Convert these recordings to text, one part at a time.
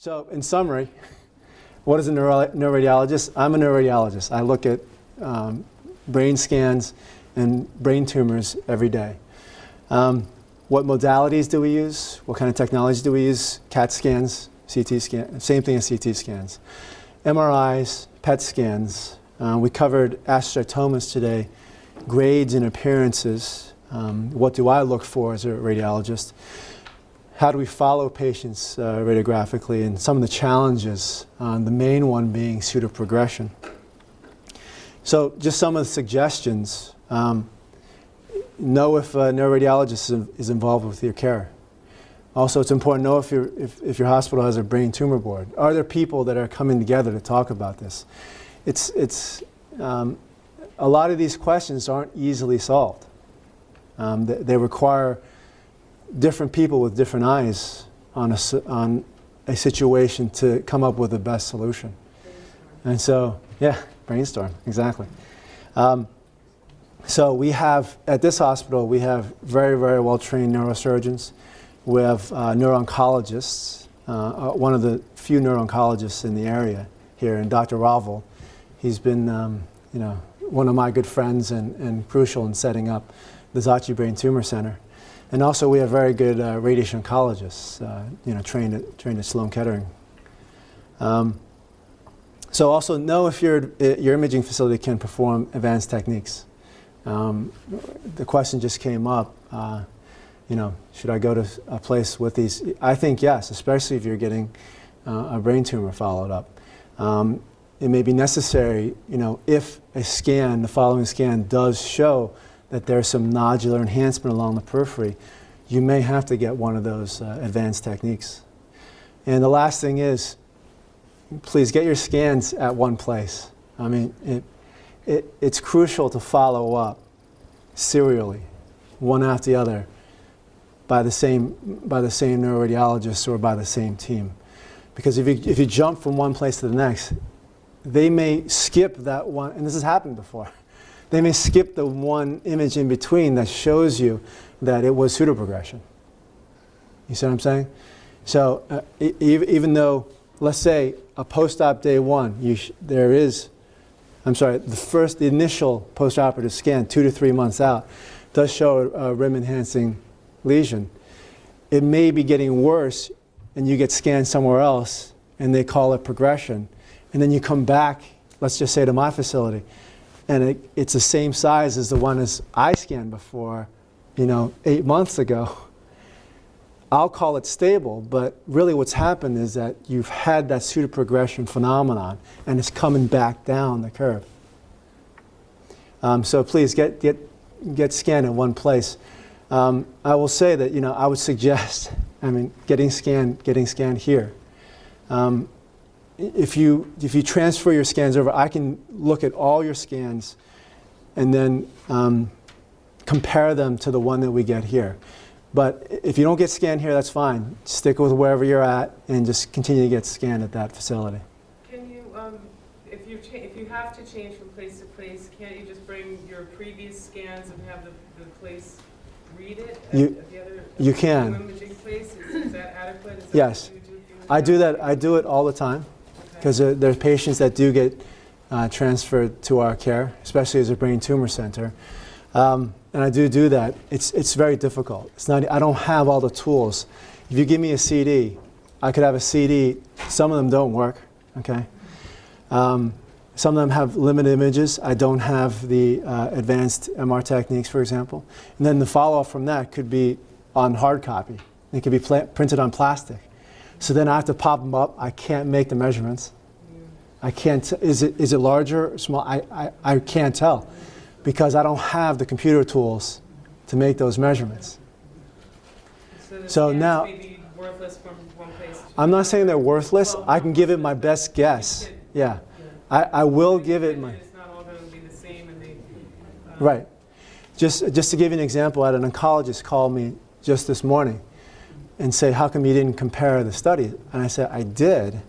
So in summary, what is a neuroradiologist? I'm a neuroradiologist. I look at brain scans and brain tumors every day. What modalities do we use? What kind of technology do we use? CAT scans, CT scans, same thing as CT scans. MRIs, PET scans. We covered astrocytomas today, grades and appearances. What do I look for as a radiologist? How do we follow patients radiographically, and some of the challenges, the main one being pseudoprogression. So just some of the suggestions. Know if a neuroradiologist is involved with your care. Also, it's important to know if your hospital has a brain tumor board. Are there people that are coming together to talk about this? A lot of these questions aren't easily solved. They require different people with different eyes on a situation to come up with the best solution. And so, yeah, brainstorm, exactly. So we have, at this hospital, we have very, very well-trained neurosurgeons. We have neuro-oncologists, one of the few neuro-oncologists in the area here, and Dr. Ravel. He's been, one of my good friends and crucial in setting up the Zachi Brain Tumor Center. And also we have very good radiation oncologists, trained at Sloan Kettering. So also know if your imaging facility can perform advanced techniques. The question just came up, should I go to a place with these? I think yes, especially if you're getting a brain tumor followed up. It may be necessary, if the following scan does show that there's some nodular enhancement along the periphery, you may have to get one of those advanced techniques. And the last thing is, please get your scans at one place. I mean, it's crucial to follow up serially, one after the other, by the same neuroradiologist or by the same team. Because if you jump from one place to the next, they may skip that one, and this has happened before. They may skip the one image in between that shows you that it was pseudoprogression. You see what I'm saying? So even though, let's say, a post-op day one, the initial post-operative scan, 2 to 3 months out, does show a rim-enhancing lesion. It may be getting worse, and you get scanned somewhere else, and they call it progression. And then you come back, let's just say to my facility, and it's the same size as the one as I scanned before, 8 months ago. I'll call it stable, but really what's happened is that you've had that pseudoprogression phenomenon, and it's coming back down the curve. So please get scanned in one place. I will say that I would suggest, getting scanned here. If you transfer your scans over, I can look at all your scans and then compare them to the one that we get here. But if you don't get scanned here, that's fine. Stick with wherever you're at and just continue to get scanned at that facility. Can you, if you have to change from place to place, can't you just bring your previous scans and have the place read it? You can. Imaging place? Is that adequate? Is that yes. what you do? I do that. I do it all the time. Because there's patients that do get transferred to our care, especially as a brain tumor center. And I do that. It's very difficult. I don't have all the tools. If you give me a CD, I could have a CD. Some of them don't work, okay? Some of them have limited images. I don't have the advanced MR techniques, for example. And then the follow-up from that could be on hard copy. It could be printed on plastic. So then I have to pop them up. I can't make the measurements. I can't. Is it larger or small? I can't tell because I don't have the computer tools to make those measurements. So now, may be worthless from one place. I'm not saying they're worthless. I can give it my best guess. Yeah, I will give it my. It's not all going to be the same, and right. Just to give you an example, I had an oncologist call me just this morning and say, how come you didn't compare the study? And I said, I did,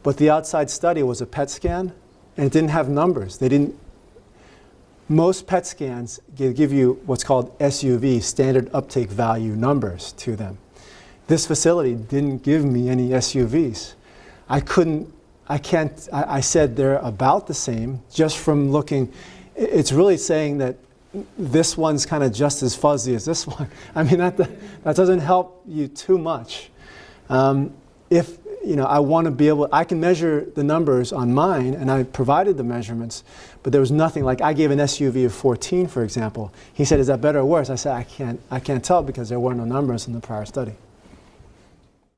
but the outside study was a PET scan, and it didn't have numbers. Most PET scans give you what's called SUV, standard uptake value numbers to them. This facility didn't give me any SUVs. I said they're about the same just from looking. It's really saying that this one's kind of just as fuzzy as this one. I mean, that doesn't help you too much. If I want to be able, I can measure the numbers on mine, and I provided the measurements, but there was nothing. Like I gave an SUV of 14, for example. He said, "Is that better or worse?" I said, "I can't tell because there were no numbers in the prior study."